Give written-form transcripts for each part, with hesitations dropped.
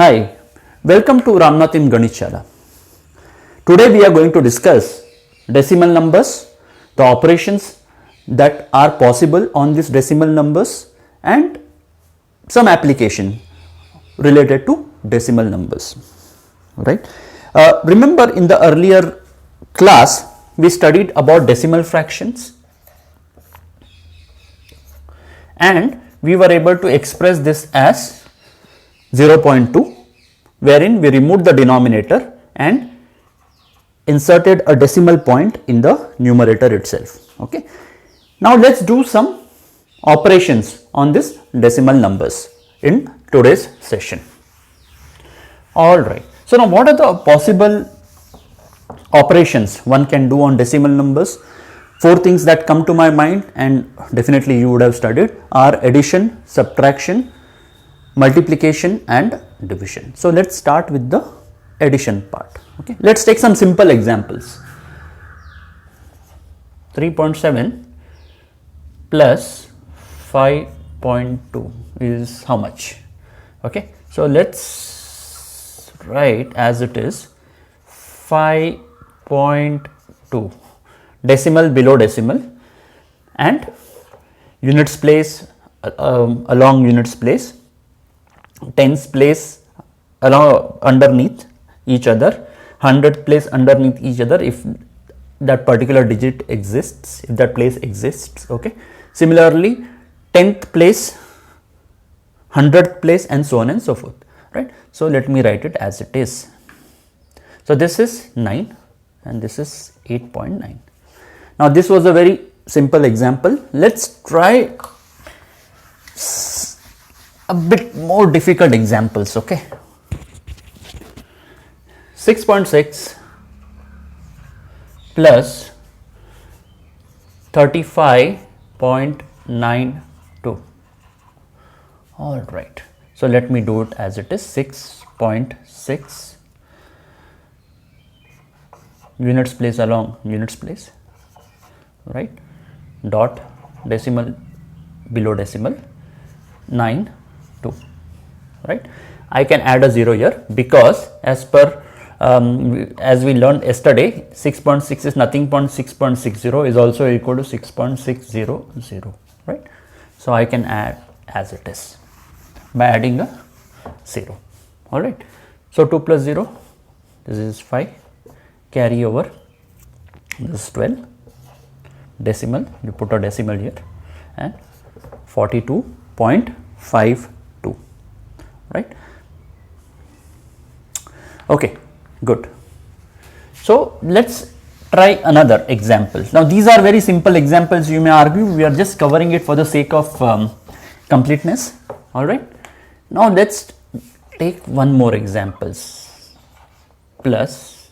Hi, welcome to Ramnath in Ganichala. Today we are going to discuss decimal numbers, the operations that are possible on these decimal numbers and some application related to decimal numbers. Right? Remember in the earlier class we studied about decimal fractions and we were able to express this as 0.2, wherein we removed the denominator and inserted a decimal point in the numerator itself. Okay. Now let's do some operations on this decimal numbers in today's session. Alright. So now what are the possible operations one can do on decimal numbers? Four things that come to my mind and definitely you would have studied are addition, subtraction, multiplication and division. So let's start with the addition part. Okay, let's take some simple examples. 3.7 plus 5.2 is how much? Okay, so let's write as it is 5.2, decimal below decimal and units place along units place, tens place along underneath each other, 100 place underneath each other if that particular digit exists, if that place exists. Okay. Similarly, 10th place, 100th place and so on and so forth. Right. So let me write it as it is. So this is 9 and this is 8.9. Now this was a very simple example. Let's try a bit more difficult examples. Okay, 6.6 plus 35.92. All right, so let me do it as it is. 6.6 units place along units place, right, dot decimal below decimal 9 2, right. I can add a 0 here because as per as we learned yesterday, 6.6 is nothing but 6.60 is also equal to 6.600, right. So I can add as it is by adding a 0. All right. So 2 plus 0, this is 5, carry over, this is 12, decimal, you put a decimal here and 42.52, right. Okay, good. So let's try another example. Now these are very simple examples, you may argue we are just covering it for the sake of completeness. All right. Now let's take one more examples. Plus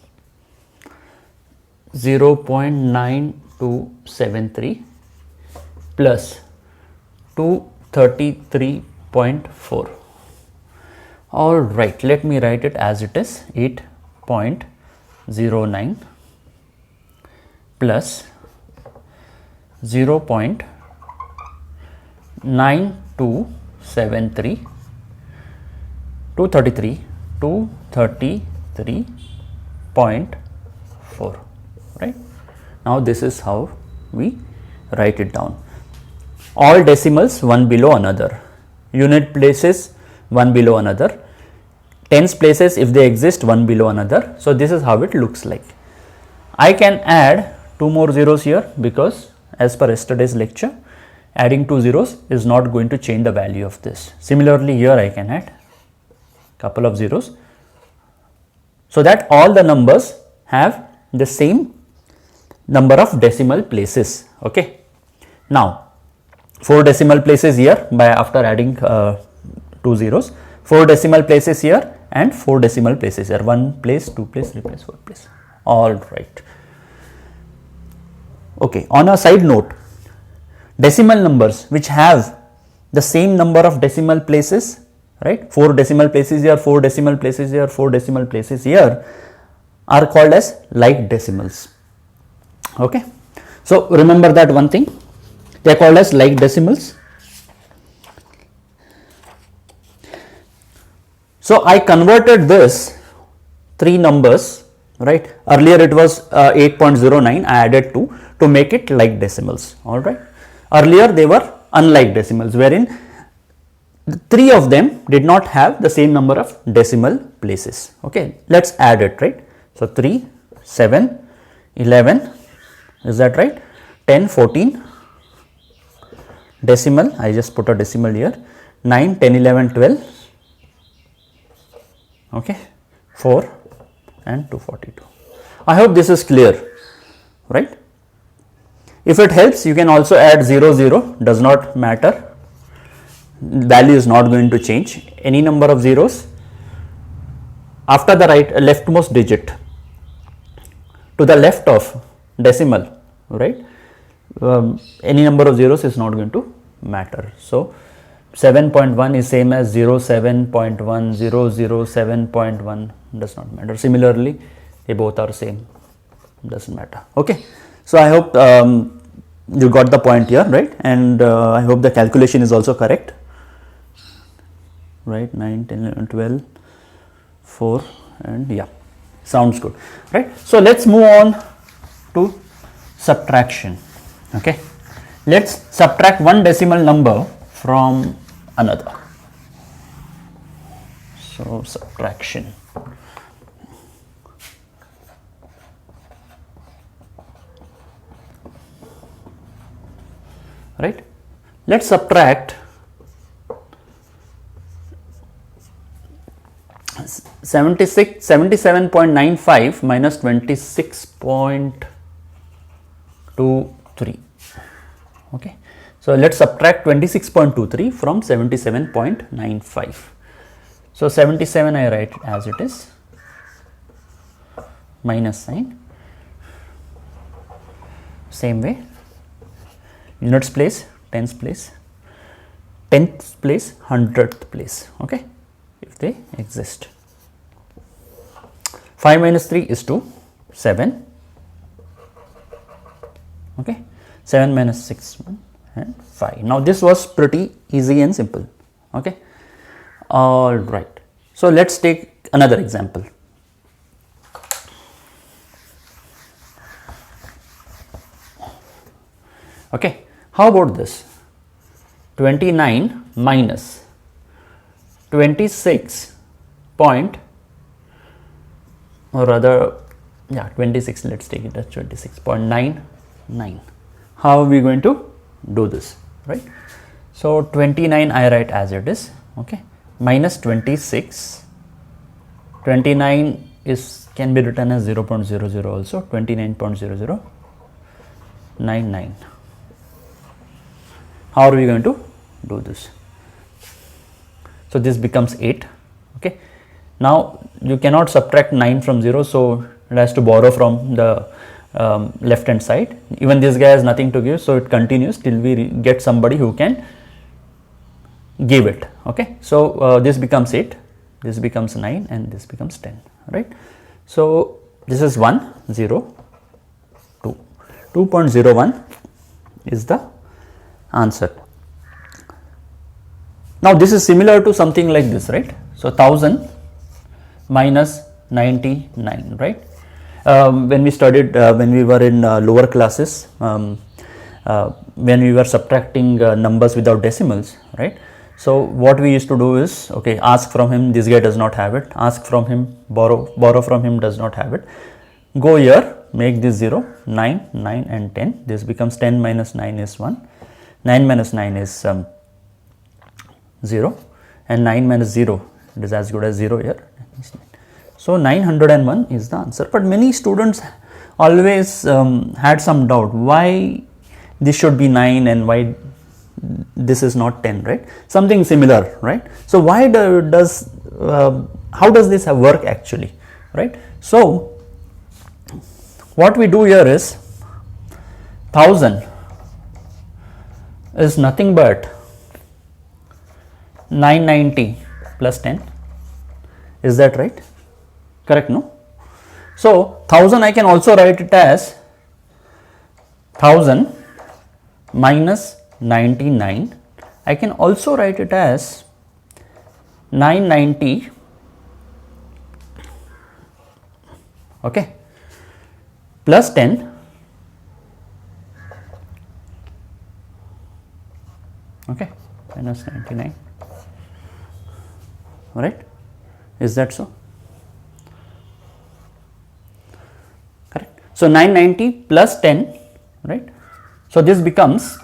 0.9273 plus 233.4. All right, let me write it as it is. 8.09 plus 0.9273, 233.4, right. Now this is how we write it down. All decimals one below another, unit places one below another, tens places if they exist one below another. So this is how it looks like. I can add 2 more zeros here because as per yesterday's lecture, adding 2 zeros is not going to change the value of this. Similarly here I can add couple of zeros so that all the numbers have the same number of decimal places. Okay. Now 4 decimal places here by after adding 2 zeros, 4 decimal places here and 4 decimal places here, 1 place, 2 place, 3 place, 4 place. All right. Okay, on a side note, decimal numbers which have the same number of decimal places, right, 4 decimal places here, 4 decimal places here, 4 decimal places here, are called as like decimals. Okay. So remember that one thing, they are called as like decimals. So I converted this three numbers, right? Earlier it was 8.09, I added 2 to make it like decimals, all right. Earlier they were unlike decimals, wherein three of them did not have the same number of decimal places. Okay, let's add it, right? So 3, 7, 11, is that right? 10, 14, decimal, I just put a decimal here, 9, 10, 11, 12, okay, 4 and 242. I hope this is clear, right? If it helps, you can also add 0, 0, does not matter, value is not going to change, any number of zeros after the leftmost digit to the left of decimal, right, any number of zeros is not going to matter. So 7.1 is same as 07.1, 007.1, does not matter. Similarly, they both are same, doesn't matter. Okay, so I hope you got the point here, right? And I hope the calculation is also correct, right? 9, 10, 11, 12, 4, and yeah, sounds good, right? So let's move on to subtraction. Okay, let's subtract one decimal number from another. So subtraction. Right, let's subtract 77.95 minus 26.23. Okay, so let's subtract 26.23 from 77.95. So 77 I write as it is, minus sign, same way, units place, tens place, tenths place, hundredth place, okay, if they exist. 5 minus 3 is 2, 7, okay, 7 minus 6, 1 and 5. Now this was pretty easy and simple, okay. All right, so let's take another example. Okay, how about this? 29 minus 26 point, or rather, yeah, 26, let's take it as 26.99. How are we going to do this, right? So 29 I write as it is, okay, minus 26, 29 is can be written as 0.00 also, 29.0099. How are we going to do this? So this becomes 8, okay. Now you cannot subtract 9 from 0, so it has to borrow from the left hand side. Even this guy has nothing to give, so it continues till we get somebody who can give it, okay. So this becomes 8, this becomes 9 and this becomes 10, right. So this is 1, 0, 2, 2.01 is the answer. Now this is similar to something like this, right. So 1000 minus 99, right. When we studied, when we were in lower classes, when we were subtracting numbers without decimals, right. So what we used to do is, okay, ask from him, this guy does not have it, ask from him, borrow from him, does not have it, go here, make this 0, 9, 9 and 10, this becomes 10 minus 9 is 1, 9 minus 9 is 0 and 9 minus 0, it is as good as 0 here. So 901 is the answer, but many students always had some doubt why this should be 9 and why this is not 10, right, something similar, right. So why how does this work actually, right. So what we do here is 1000 is nothing but 990 plus 10, is that right? Correct, no? So 1000 I can also write it as 1000 minus 99. I can also write it as 990 okay, plus 10, okay, minus 99, right? Is that so? Correct. So 990 plus 10, right? So this becomes,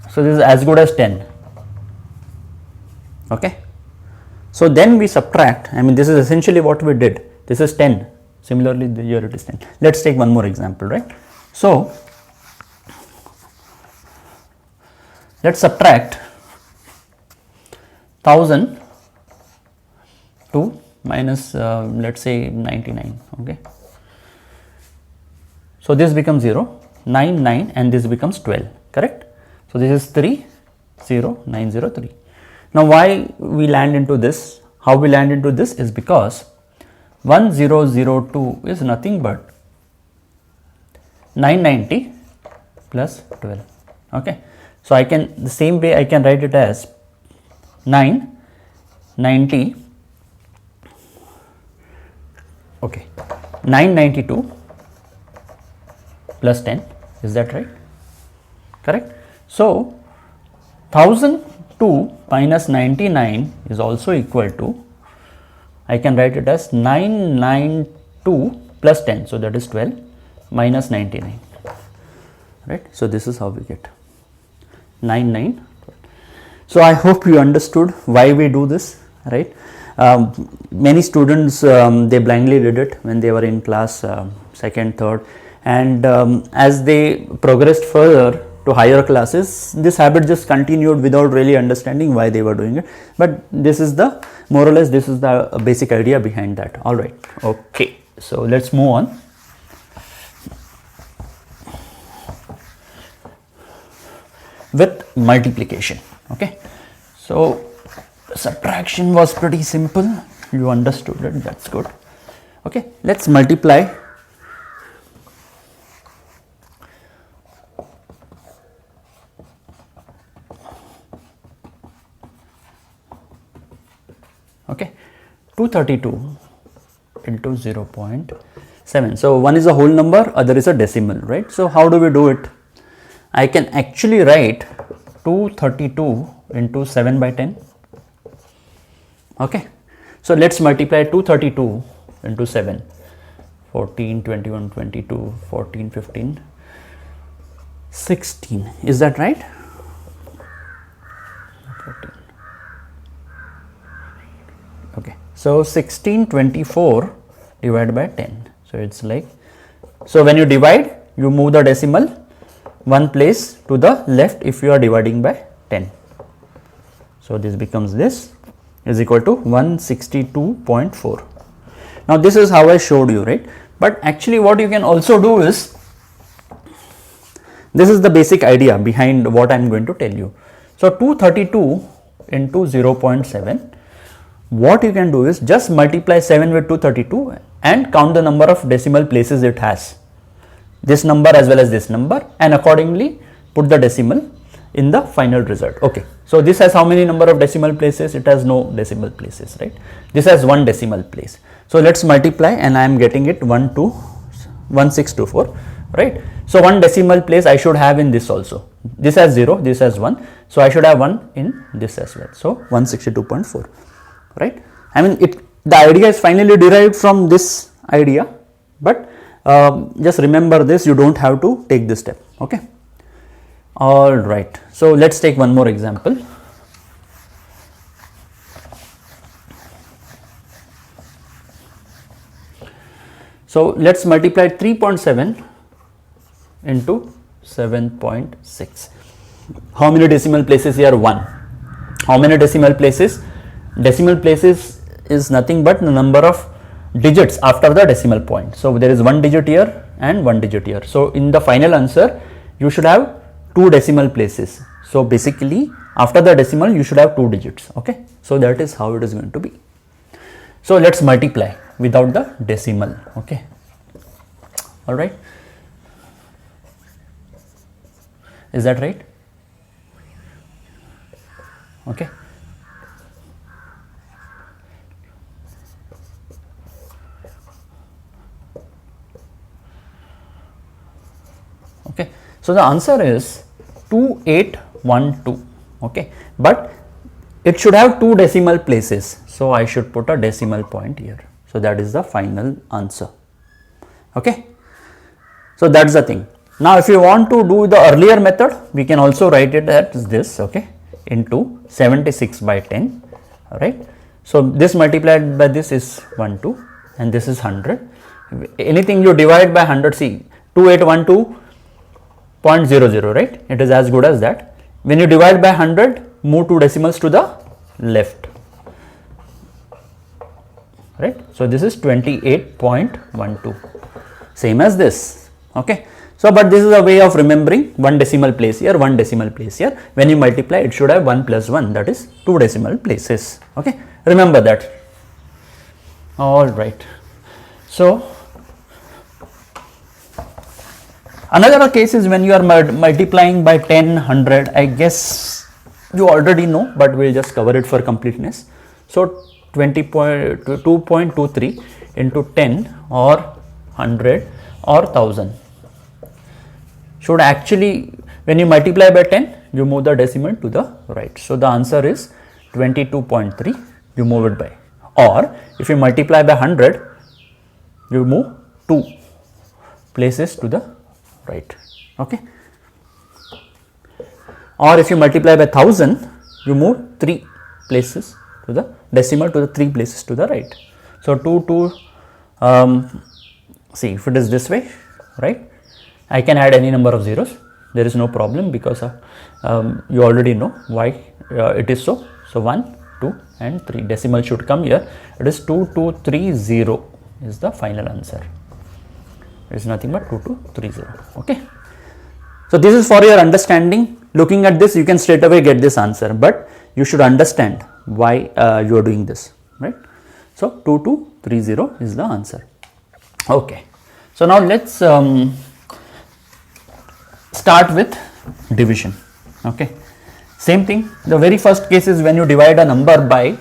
so this is as good as 10, okay. So then we subtract, I mean this is essentially what we did, this is 10, similarly here it is 10. Let's take one more example, right? So let's subtract 1000 to minus let's say 99, okay. So this becomes 0, 9, 9 and this becomes 12, correct. So this is 3, 0, 9, 0, 3. Now why we land into this, how we land into this is because 1002 is nothing but 990 plus 12, okay. So I can, the same way I can write it as 990, okay, 992 plus 10, is that right? Correct. So 1002 minus 99 is also equal to, I can write it as 992 plus 10, so that is 12 minus 99, right. So this is how we get 99. So I hope you understood why we do this, right. Many students they blindly did it when they were in class second, third, and as they progressed further to higher classes, this habit just continued without really understanding why they were doing it. But this is the, more or less this is the basic idea behind that. All right, okay, so let's move on. With multiplication, okay. So subtraction was pretty simple, you understood it, that's good. Okay, let's multiply okay, 232 into 0.7. So one is a whole number, other is a decimal, right? So how do we do it? I can actually write 232 into 7 by 10. Okay, so let's multiply 232 into 7. 14, 21, 22, 14, 15, 16. Is that right? 14. Okay, so 1624 divided by 10. So it's like, so when you divide, you move the decimal one place to the left if you are dividing by 10. So this becomes, this is equal to 162.4. Now this is how I showed you, right? But actually what you can also do is, this is the basic idea behind what I am going to tell you. So 232 into 0.7, what you can do is just multiply 7 with 232 and count the number of decimal places it has, this number as well as this number, and accordingly put the decimal in the final result. Okay, so this has how many number of decimal places? It has no decimal places, right? This has one decimal place. So let's multiply, and I am getting it 1624, right? So one decimal place I should have in this also. This has 0, this has 1, so I should have 1 in this as well. So 162.4, right? I mean, the idea is finally derived from this idea, but just remember this, you don't have to take this step. Okay, all right, so let's take one more example. So let's multiply 3.7 into 7.6. How many decimal places here? 1. How many decimal places? Decimal places is nothing but the number of digits after the decimal point. So there is 1 digit here and 1 digit here. So in the final answer, you should have 2 decimal places. So basically after the decimal, you should have 2 digits. Okay, so that is how it is going to be. So let's multiply without the decimal. Okay, all right, is that right? Okay, So the answer is 2812. Okay, but it should have 2 decimal places, so I should put a decimal point here. So that is the final answer. Okay, so that's the thing. Now if you want to do the earlier method, we can also write it as this, okay, into 76 by 10. All right, so this multiplied by this is 12 and this is 100. Anything you divide by 100, see 2812.00, right? It is as good as that. When you divide by 100, move 2 decimals to the left, right? So this is 28.12, same as this. Okay, so but this is a way of remembering 1 decimal place here, 1 decimal place here. When you multiply, it should have 1 plus 1, that is 2 decimal places. Okay, remember that. All right, so another case is when you are multiplying by 10, 100. I guess you already know, but we'll just cover it for completeness. So 2.23 into 10 or 100 or 1000 should actually, when you multiply by 10, you move the decimal to the right. So the answer is 22.3, you move it by. Or if you multiply by 100, you move 2 places to the right. Okay, or if you multiply by 1000, you move 3 places to the decimal, to the 3 places to the right. So 2, see if it is this way, right, I can add any number of zeros, there is no problem, because you already know why it is so. So 1, 2 and 3, decimal should come here. It is 2230 is the final answer. It is nothing but 2230. Okay, so this is for your understanding. Looking at this, you can straight away get this answer, but you should understand why you are doing this, right? So 2230 is the answer. Okay, so now let's start with division. Okay, same thing. The very first case is when you divide a number by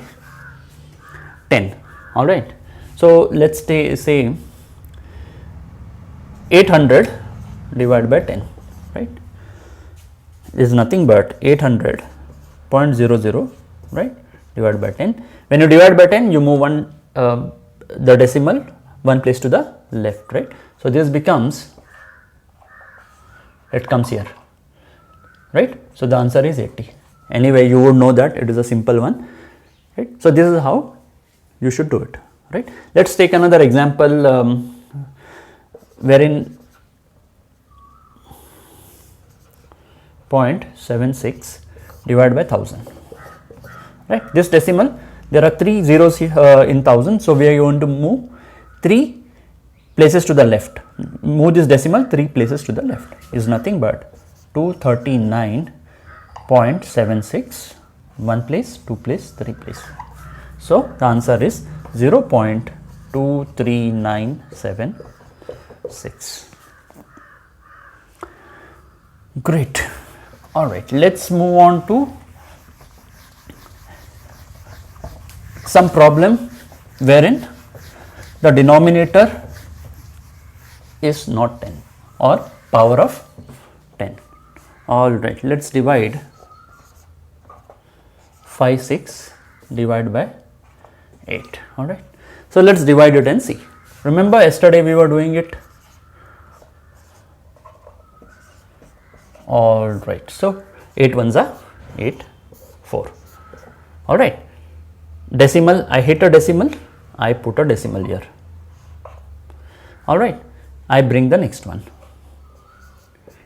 10. All right, so let's say 800 divided by 10, right, is nothing but 800.00, right, divided by 10. When you divide by 10, you move the decimal 1 place to the left, right? So this becomes, it comes here, right? So the answer is 80. Anyway, you would know that it is a simple one, right? So this is how you should do it, right? Let's take another example wherein 0.76 divided by 1000, right? This decimal, there are 3 zeros in 1000, so we are going to move 3 places to the left. Move this decimal 3 places to the left is nothing but 239.76, 1 place, 2 place, 3 place. So the answer is 0.23976. Great. All right, let's move on to some problem wherein the denominator is not 10 or power of 10. All right, let's divide 6 divided by 8. All right, so let's divide it and see. Remember yesterday we were doing it. All right, so 8 ones are 8, 4. All right, decimal, I hit a decimal, I put a decimal here. All right, I bring the next one.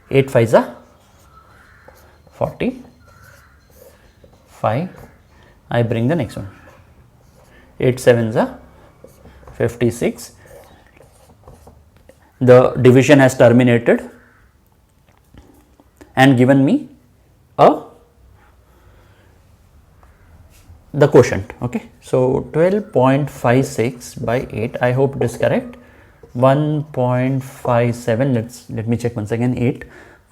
8 5s are 40, 5, I bring the next one. 8 7s are 56. The division has terminated and given me the quotient. Okay, so 12.56 by 8, I hope it is correct. 1.57, let me check once again. 8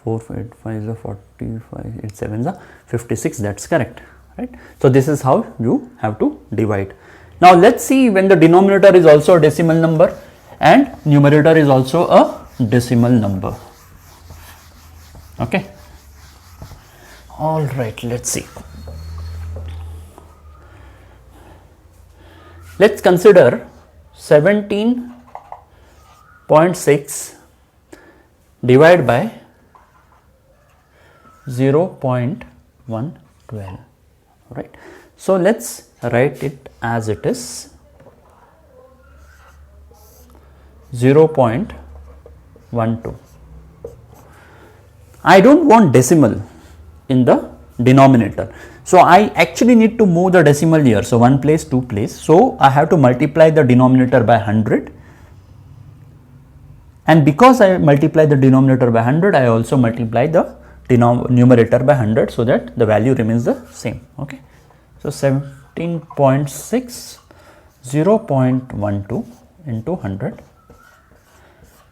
4 8 5 are 45, 8 7s are 56, that's correct, right? So this is how you have to divide. Now let's see when the denominator is also a decimal number and numerator is also a decimal number. Okay. All right, let's see. Let's consider 17.6 divided by 0.112, right? So let's write it as it is 0.12. I don't want decimal in the denominator, so I actually need to move the decimal here. So 1 place, 2 place, so I have to multiply the denominator by 100, and because I multiply the denominator by 100, I also multiply the numerator by 100, so that the value remains the same. Okay, so 17.6 0.12 into 100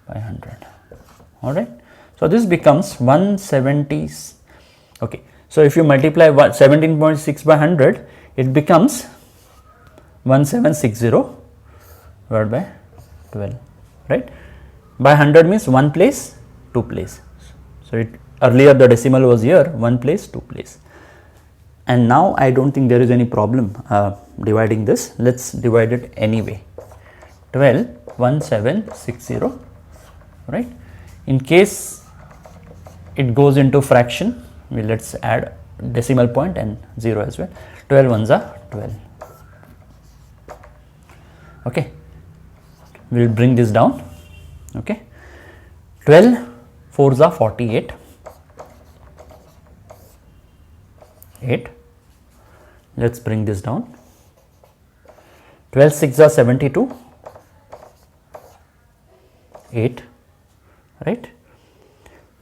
by 100. All right, so this becomes 170. Okay, so if you multiply 17.6 by 100, it becomes 1760 divided by 12, right? By 100 means 1 place, 2 place. So earlier the decimal was here, 1 place, 2 place, and now I don't think there is any problem dividing this. Let's divide it anyway. 12 1760, right? In case it goes into fraction, let's add decimal point and 0 as well. 12 ones are 12. Okay, we'll bring this down. Okay, 12 4s are 48, 8. Let's bring this down. 12 6s are 72, 8, right?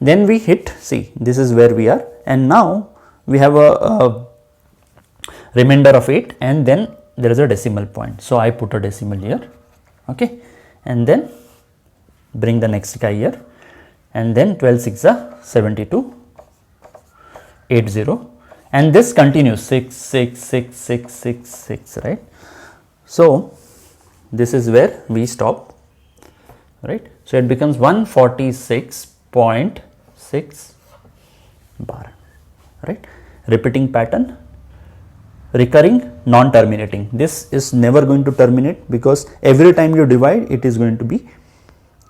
Then we hit, see, this is where we are, and now we have a remainder of 8, and then there is a decimal point, so I put a decimal here. Okay, and then bring the next guy here, and then 12 6 are 72, 80, and this continues 6 6 6 6 6 6, right? So this is where we stop, right? So it becomes 146.6 bar, right? Repeating pattern, recurring, non-terminating. This is never going to terminate, because every time you divide, it is going to be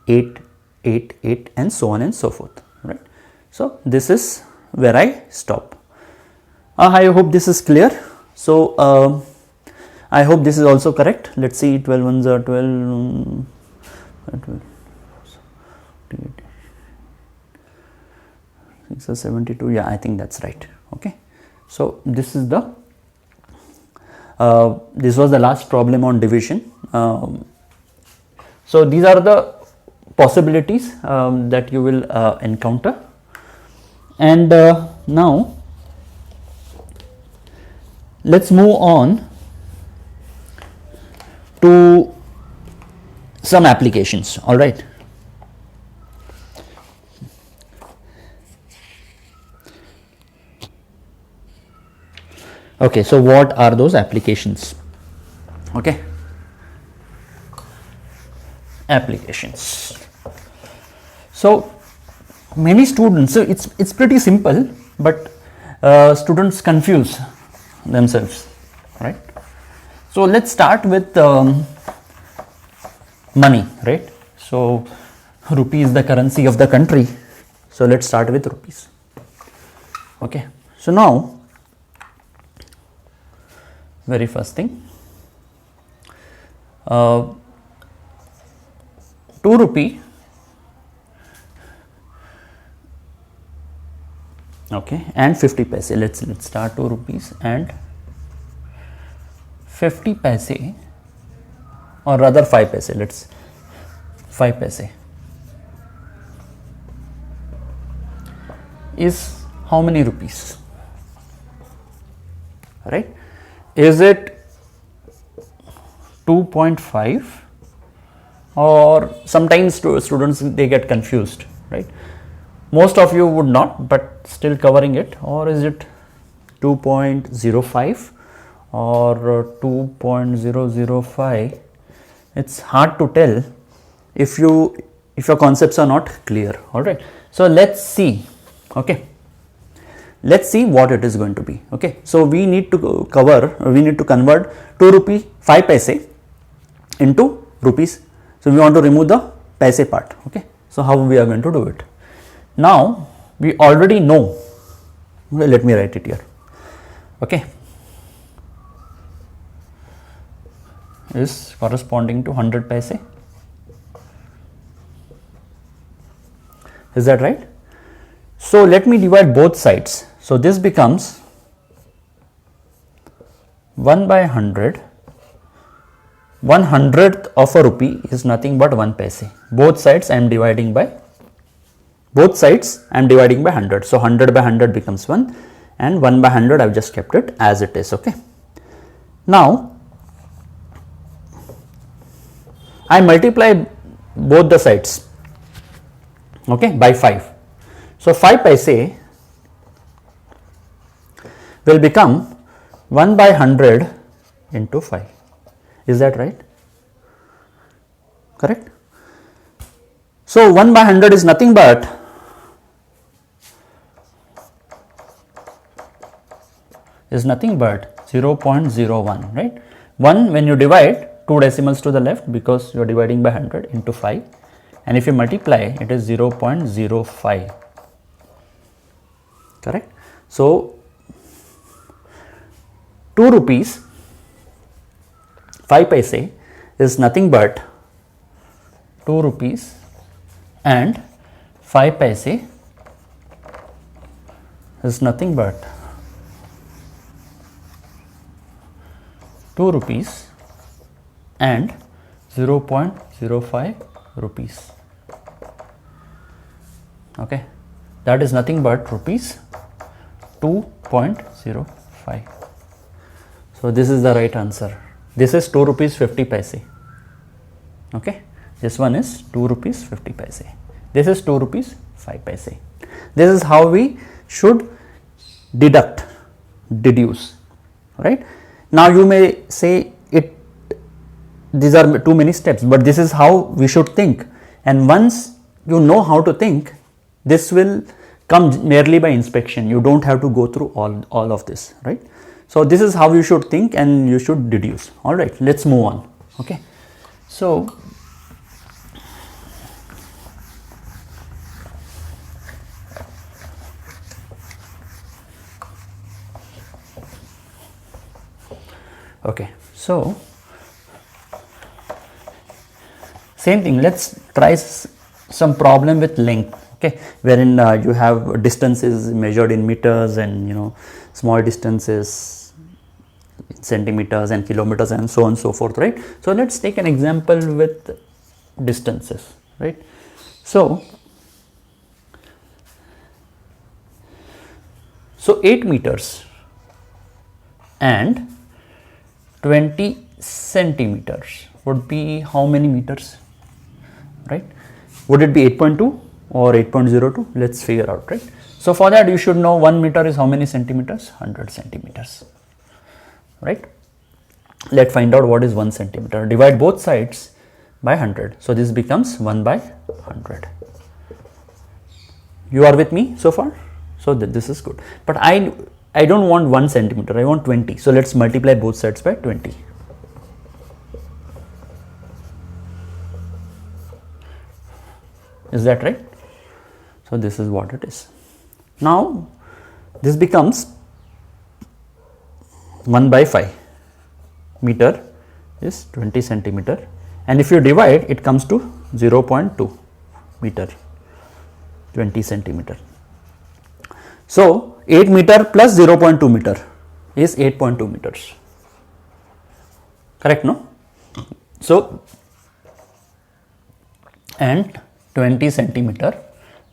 8 8 8 and so on and so forth, right? So this is where I stop. I hope this is clear. So I hope this is also correct. Let's see, 12 ones are 12, 6 are 72. Yeah, I think that's right. Okay, so this is the this was the last problem on division. So these are the possibilities that you will encounter, and now let's move on to some applications. All right. Okay, so what are those applications? Okay, applications. So many students, so it's pretty simple, but students confuse themselves, right? So let's start with money, right? So rupee is the currency of the country, so let's start with rupees. Okay, so now very first thing, 2 rupee, okay, and 50 paise. Let's start 2 rupees and 50 paise, or rather 5 paise. Let's 5 paise is how many rupees, right? Is it 2.5, or sometimes students they get confused, right? Most of you would not, but still covering it. Or is it 2.05 or 2.005? It's hard to tell if your concepts are not clear. All right, so let's see Okay, let's see what it is going to be. Okay, so we need to convert 2 rupee 5 paise into rupees. So we want to remove the paise part. Okay, so how we are going to do it? Now we already know. Let me write it here. Okay, is corresponding to 100 paise. Is that right? So let me divide both sides. So this becomes 1 by 100. 1/100th of a rupee is nothing but 1 paise. Both sides I am dividing by 100. So 100 by 100 becomes 1, and 1 by 100 I have just kept it as it is. Okay. Now I multiply both the sides, okay, by 5. So 5 paise will become 1 by 100 into 5. Is that right? Correct? So 1 by 100 is nothing but 0.01, right? 1 when you divide 2 decimals to the left, because you are dividing by 100, into 5, and if you multiply it is 0.05. Correct? So 2 rupees 5 paise is nothing but 2 rupees and 5 paise is nothing but 2 rupees and 0.05 rupees. Okay, that is nothing but rupees 2.05. So this is the right answer. This is 2 rupees 50 paise. Okay, this one is 2 rupees 50 paise. This is 2 rupees 5 paise. This is how we should deduce, right? Now you may say these are too many steps, but this is how we should think, and once you know how to think, this will come merely by inspection. You don't have to go through all of this, right? So this is how you should think and you should deduce. All right, let's move on. Okay, so same thing, let's try some problem with length, okay, wherein you have distances measured in meters, and small distances in centimeters and kilometers and so on and so forth, right? So let's take an example with distances, right? So 8 meters and 20 centimeters would be how many meters, right? Would it be 8.2 or 8.02? Let's figure out, right? So for that you should know 1 meter is how many centimeters? 100 centimeters, right? Let's find out what is 1 centimeter. Divide both sides by 100. So this becomes 1 by 100. You are with me so far? So this is good. But I don't want 1 centimeter, I want 20. So let's multiply both sides by 20. Is that right? So this is what it is. Now this becomes 1 by 5. Meter is 20 centimeter, and if you divide it comes to 0.2 meter, 20 centimeter. So 8 meter plus 0.2 meter is 8.2 meters. Correct, no? So and 20 centimeter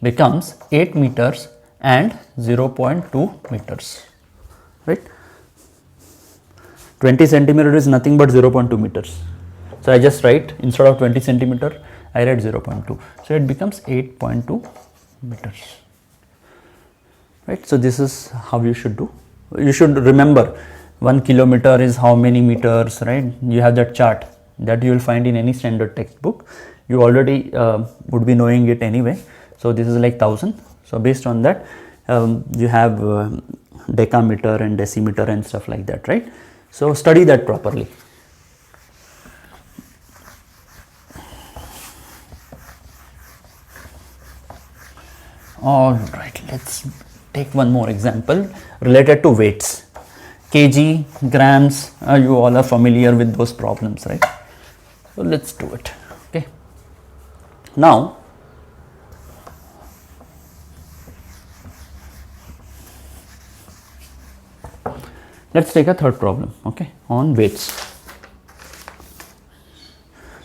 becomes 8 meters and 0.2 meters, right? 20 centimeter is nothing but 0.2 meters. So I just write, instead of 20 centimeter, I write 0.2. So it becomes 8.2 meters, right? So this is how you should do. You should remember 1 kilometer is how many meters, right? You have that chart that you will find in any standard textbook. You already would be knowing it anyway. So this is like 1000. So based on that, you have decameter and decimeter and stuff like that, right? So study that properly. All right, let's take one more example related to weights. Kg, grams, you all are familiar with those problems, right? So let's do it. Okay. Now, let's take a third problem, okay, on weights.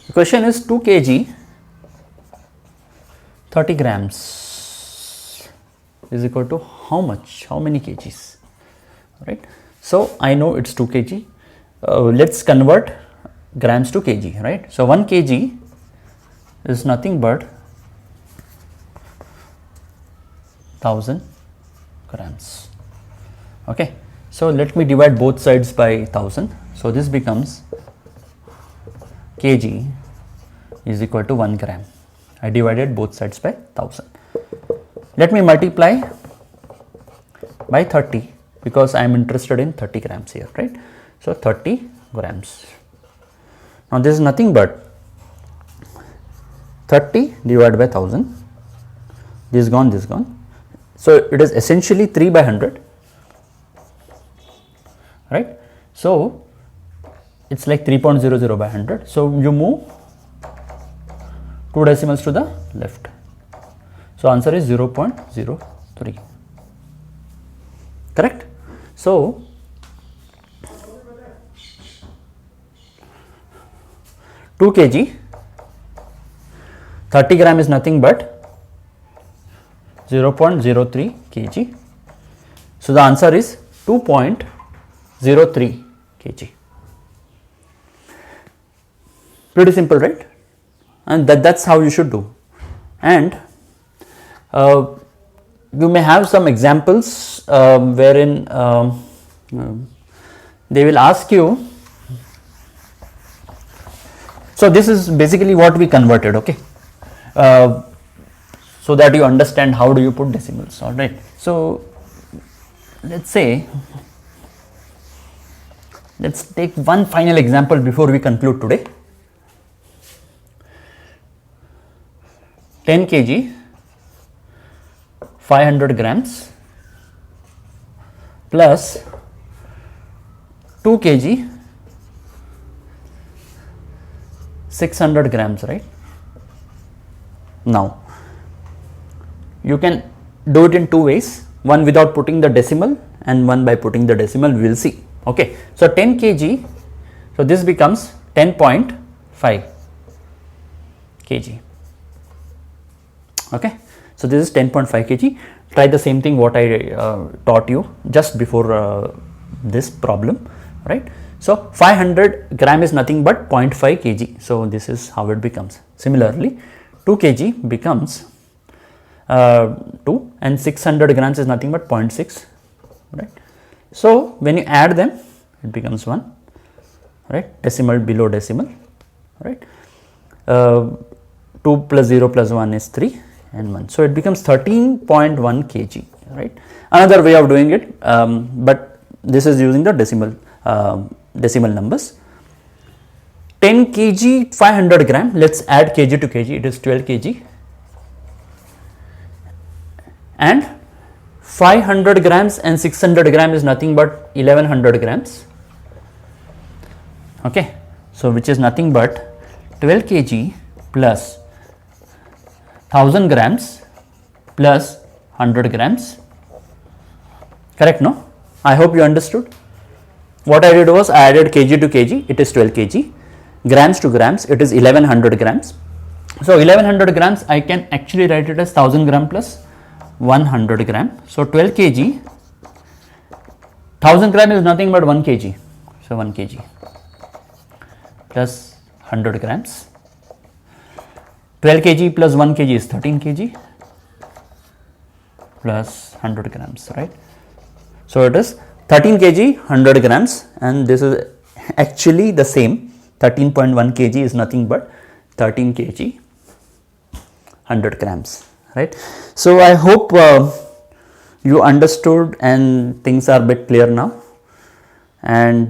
The question is 2 kg, 30 grams is equal to how much, how many kgs, right? So I know it's 2 kg. Let's convert grams to kg, right? So 1 kg is nothing but 1000 grams. Okay, so let me divide both sides by 1000. So this becomes kg is equal to 1 gram. I divided both sides by 1000. Let me multiply by 30 because I am interested in 30 grams here, right? So 30 grams. Now this is nothing but 30 divided by 1000. This is gone, this is gone. So it is essentially 3 by 100, right? So it's like 3.00 by 100. So you move 2 decimals to the left. So answer is 0.03. Correct? So two kg, 30 gram is nothing but 0.03 kg. So the answer is 2.03 kg. Pretty simple, right? And that's how you should do. And you may have some examples wherein they will ask you. So this is basically what we converted, okay, so that you understand how do you put decimals. All right, so let's say, let's take one final example before we conclude today. 10 kg, 500 grams plus 2 kg, 600 grams, right? Now, you can do it in two ways, one without putting the decimal and one by putting the decimal. We will see. Okay, so 10 kg, so this becomes 10.5 kg. Okay, so this is 10.5 kg. Try the same thing what I taught you just before this problem, right? So 500 gram is nothing but 0.5 kg. So this is how it becomes. Similarly, 2 kg becomes 2 and 600 grams is nothing but 0.6, right? So when you add them, it becomes 1, right? Decimal below decimal, right? 2 plus 0 plus 1 is 3 and 1. So it becomes 13.1 kg, right? Another way of doing it, but this is using the decimal numbers. 10 kg, 500 gram, let's add kg to kg, it is 12 kg. And 500 grams and 600 gram is nothing but 1100 grams. Okay, so which is nothing but 12 kg plus 1000 grams plus 100 grams. Correct, no? I hope you understood. What I did was I added kg to kg, it is 12 kg, grams to grams, it is 1100 grams. So 1100 grams, I can actually write it as 1000 gram plus 100 gram. So 12 kg, 1000 gram is nothing but 1 kg. So 1 kg plus 100 grams. 12 kg plus 1 kg is 13 kg plus 100 grams, right? So it is 13 kg, 100 grams, and this is actually the same. 13.1 kg is nothing but 13 kg, 100 grams, right? So I hope you understood and things are a bit clear now. And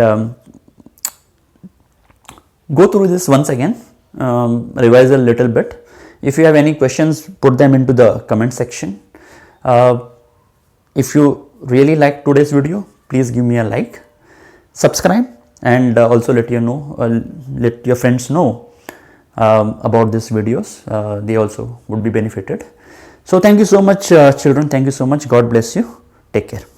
go through this once again, revise a little bit. If you have any questions, put them into the comment section. If you really like today's video, please give me a like, subscribe, and also let your friends know about these videos. They also would be benefited. So thank you so much, children. Thank you so much. God bless you. Take care.